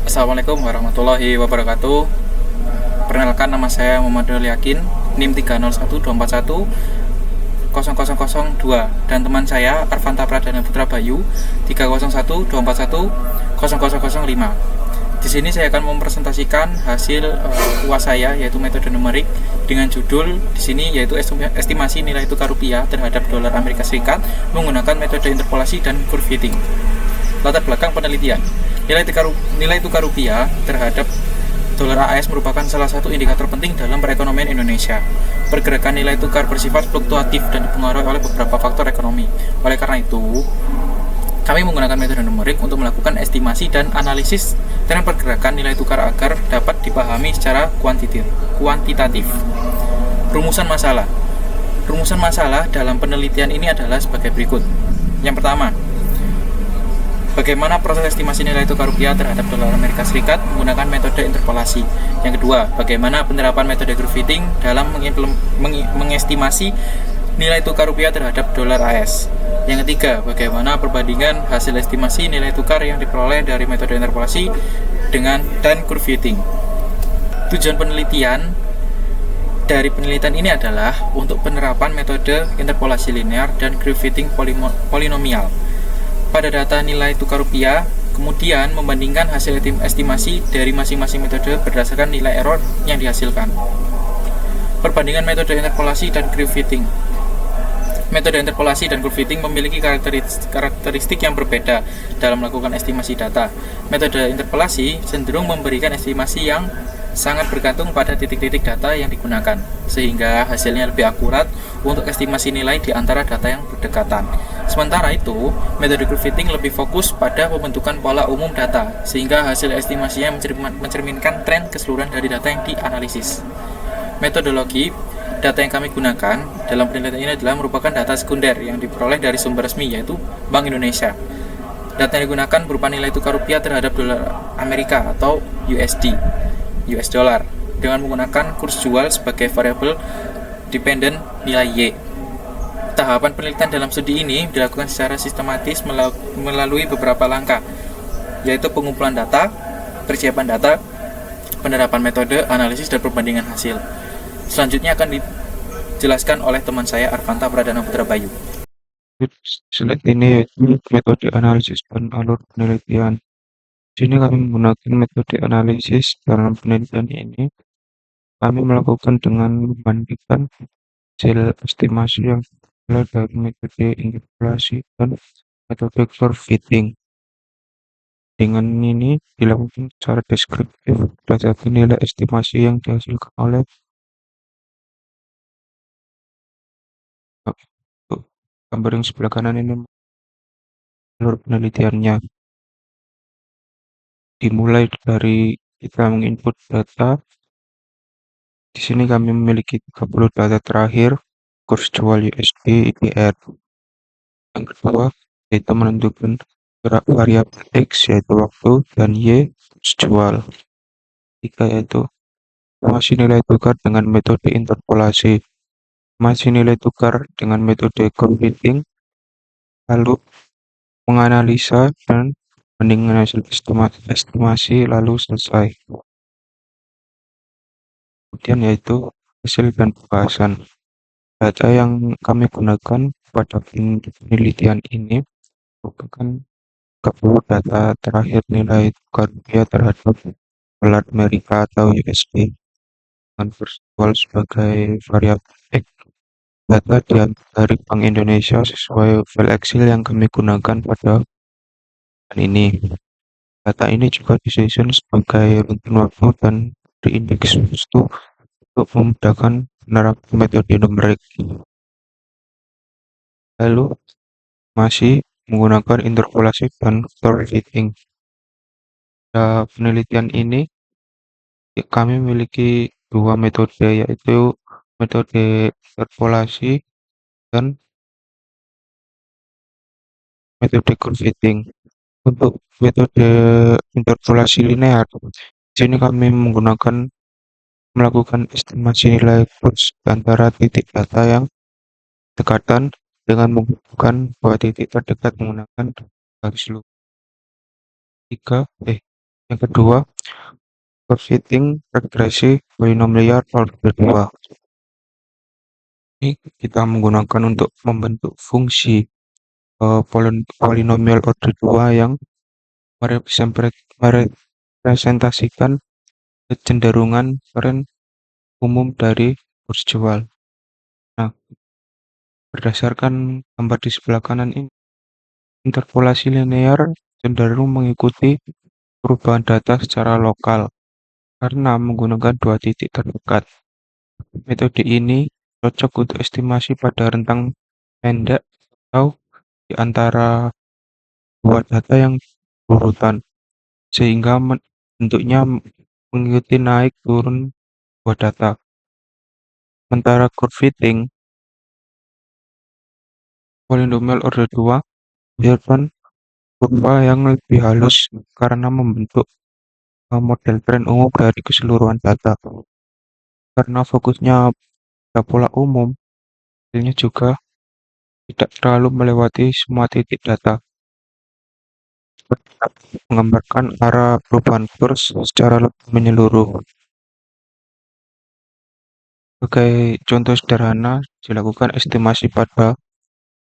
Assalamualaikum warahmatullahi wabarakatuh. Perkenalkan, nama saya Muhammad Yakin, NIM 30124100002, dan teman saya Arfanta Pradana Putra Bayu 30124100005. Di sini saya akan mempresentasikan hasil UAS saya, yaitu metode numerik dengan judul di sini yaitu estimasi nilai tukar rupiah terhadap dolar Amerika Serikat menggunakan metode interpolasi dan curve fitting. Latar belakang penelitian. Nilai tukar rupiah terhadap dolar AS merupakan salah satu indikator penting dalam perekonomian Indonesia. Pergerakan nilai tukar bersifat fluktuatif dan dipengaruhi oleh beberapa faktor ekonomi. Oleh karena itu, kami menggunakan metode numerik untuk melakukan estimasi dan analisis tren pergerakan nilai tukar agar dapat dipahami secara kuantitatif. Rumusan masalah. Rumusan masalah dalam penelitian ini adalah sebagai berikut. Yang pertama, bagaimana proses estimasi nilai tukar rupiah terhadap dolar Amerika Serikat menggunakan metode interpolasi. Yang kedua, bagaimana penerapan metode curve fitting dalam mengestimasi nilai tukar rupiah terhadap dolar AS. Yang ketiga, bagaimana perbandingan hasil estimasi nilai tukar yang diperoleh dari metode interpolasi dan curve fitting. Tujuan penelitian dari penelitian ini adalah untuk penerapan metode interpolasi linear dan curve fitting polinomial pada data nilai tukar rupiah, kemudian membandingkan hasil estimasi dari masing-masing metode berdasarkan nilai error yang dihasilkan. Perbandingan metode interpolasi dan curve fitting. Metode interpolasi dan curve fitting memiliki karakteristik yang berbeda dalam melakukan estimasi data. Metode interpolasi cenderung memberikan estimasi yang sangat bergantung pada titik-titik data yang digunakan, sehingga hasilnya lebih akurat untuk estimasi nilai di antara data yang berdekatan. Sementara itu, metode curve fitting lebih fokus pada pembentukan pola umum data, sehingga hasil estimasinya mencerminkan tren keseluruhan dari data yang dianalisis. Metodologi data yang kami gunakan dalam penelitian ini adalah merupakan data sekunder yang diperoleh dari sumber resmi, yaitu Bank Indonesia. Data yang digunakan berupa nilai tukar rupiah terhadap dolar Amerika atau US dollar dengan menggunakan kurs jual sebagai variabel dependent nilai Y. Tahapan penelitian dalam studi ini dilakukan secara sistematis melalui beberapa langkah, yaitu pengumpulan data, persiapan data, penerapan metode, analisis, dan perbandingan hasil. Selanjutnya akan dijelaskan oleh teman saya Arfanta Pradana Putra Bayu. Slide ini yaitu metode analisis dan alur penelitian. Di sini kami menggunakan metode analisis dalam penelitian ini. Kami melakukan dengan membandingkan hasil estimasi yang berasal dari metode interpolasi dan metode curve fitting. Dengan ini dilakukan secara deskriptif berdasarkan nilai estimasi yang dihasilkan oleh gambar yang sebelah kanan ini alur penelitiannya. Dimulai dari kita menginput data. Di sini kami memiliki 30 data terakhir, kurs jual USD IDR. Yang kedua, yaitu menentukan gerak variabel X, yaitu waktu, dan Y, kurs jual. Tiga, yaitu estimasi nilai tukar dengan metode interpolasi, estimasi nilai tukar dengan metode curve fitting, lalu menganalisa dan membandingkan hasil estimasi lalu selesai. Kemudian yaitu hasil dan pembahasan. Data yang kami gunakan pada penelitian ini merupakan 30 data terakhir nilai tukar rupiah terhadap dolar Amerika atau USD dengan virtual sebagai variabel X. Data dari Bank Indonesia sesuai file Excel yang kami gunakan pada ini. Data ini juga disusun sebagai runtun waktu dan diindeks waktu untuk memudahkan penerapan metode numerik. Lalu masih menggunakan interpolasi dan curve fitting. Pada penelitian ini kami memiliki dua metode, yaitu metode interpolasi dan metode curve fitting. Untuk metode interpolasi linear, di sini kami melakukan estimasi nilai kurs antara titik data yang dekatan dengan menghubungkan dua titik terdekat menggunakan garis lurus. Yang kedua, fitting regresi polinomial order 2. Ini kita menggunakan untuk membentuk fungsi polinomial order 2 yang merepresentasikan kecenderungan tren umum dari kurs jual. Nah, berdasarkan gambar di sebelah kanan ini, interpolasi linear cenderung mengikuti perubahan data secara lokal karena menggunakan dua titik terdekat. Metode ini cocok untuk estimasi pada rentang pendek atau di antara dua data yang berurutan, sehingga bentuknya mengikuti naik turun dua data. Sementara curve fitting polinomial order 2 menyebabkan kurva yang lebih halus karena membentuk model tren umum dari keseluruhan data. Karena fokusnya pada pola umum, hasilnya juga tidak terlalu melewati semua titik data, menggambarkan arah perubahan kurs secara lebih menyeluruh. Sebagai contoh sederhana, dilakukan estimasi pada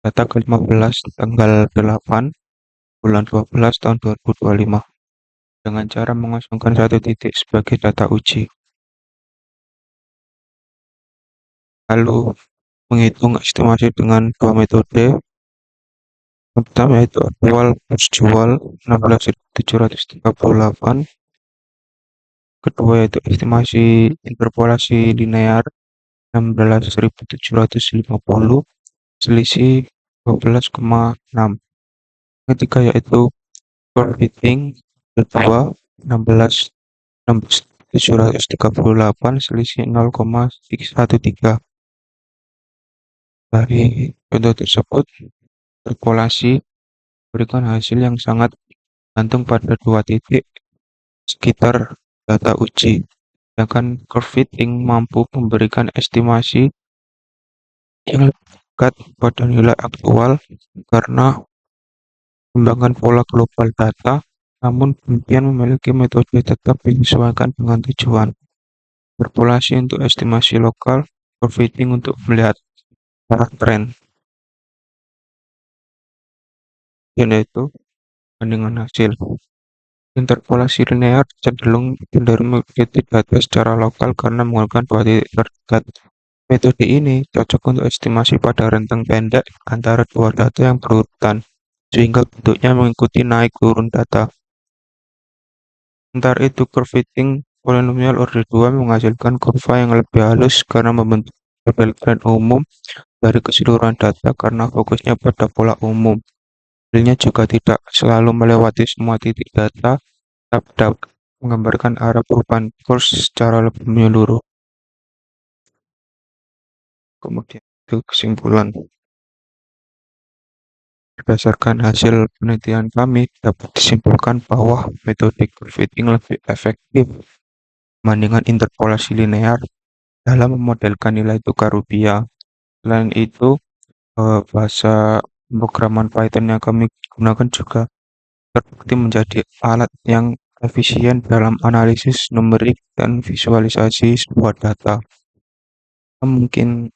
data ke-15 tanggal 8 bulan 12 tahun 2025 dengan cara mengosongkan satu titik sebagai data uji. Lalu menghitung estimasi dengan dua metode. Yang pertama yaitu aktual kurs jual 16.738. Kedua yaitu estimasi interpolasi linear 16.750, selisih 12,6. Ketiga yaitu curve fitting kedua 16.738, selisih 0,13. Dari contoh tersebut, interpolasi memberikan hasil yang sangat gantung pada dua titik sekitar data uji, sedangkan curve fitting mampu memberikan estimasi yang lebih dekat pada nilai aktual karena mengembangkan pola global data, namun demikian memiliki metode tetap menyesuaikan dengan tujuan. Interpolasi untuk estimasi lokal, curve fitting untuk melihat arah tren. Yaitu bandingan hasil. Interpolasi linear cenderung mengikuti data secara lokal karena menggunakan dua titik terdekat. Metode ini cocok untuk estimasi pada rentang pendek antara dua data yang berurutan, sehingga bentuknya mengikuti naik turun data. Sementara itu, curve fitting polinomial order 2 menghasilkan kurva yang lebih halus karena membentuk model tren umum dari keseluruhan data karena fokusnya pada pola umum. Hasilnya juga tidak selalu melewati semua titik data, tapi dapat menggambarkan arah perubahan kurs secara lebih menyeluruh. Kemudian itu kesimpulan. Berdasarkan hasil penelitian kami, dapat disimpulkan bahwa metode curve fitting lebih efektif dibandingkan interpolasi linear dalam memodelkan nilai tukar rupiah. Selain itu, bahasa pemrograman Python yang kami gunakan juga terbukti menjadi alat yang efisien dalam analisis numerik dan visualisasi sebuah data. Mungkin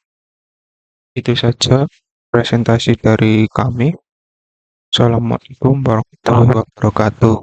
itu saja presentasi dari kami. Assalamualaikum warahmatullahi wabarakatuh.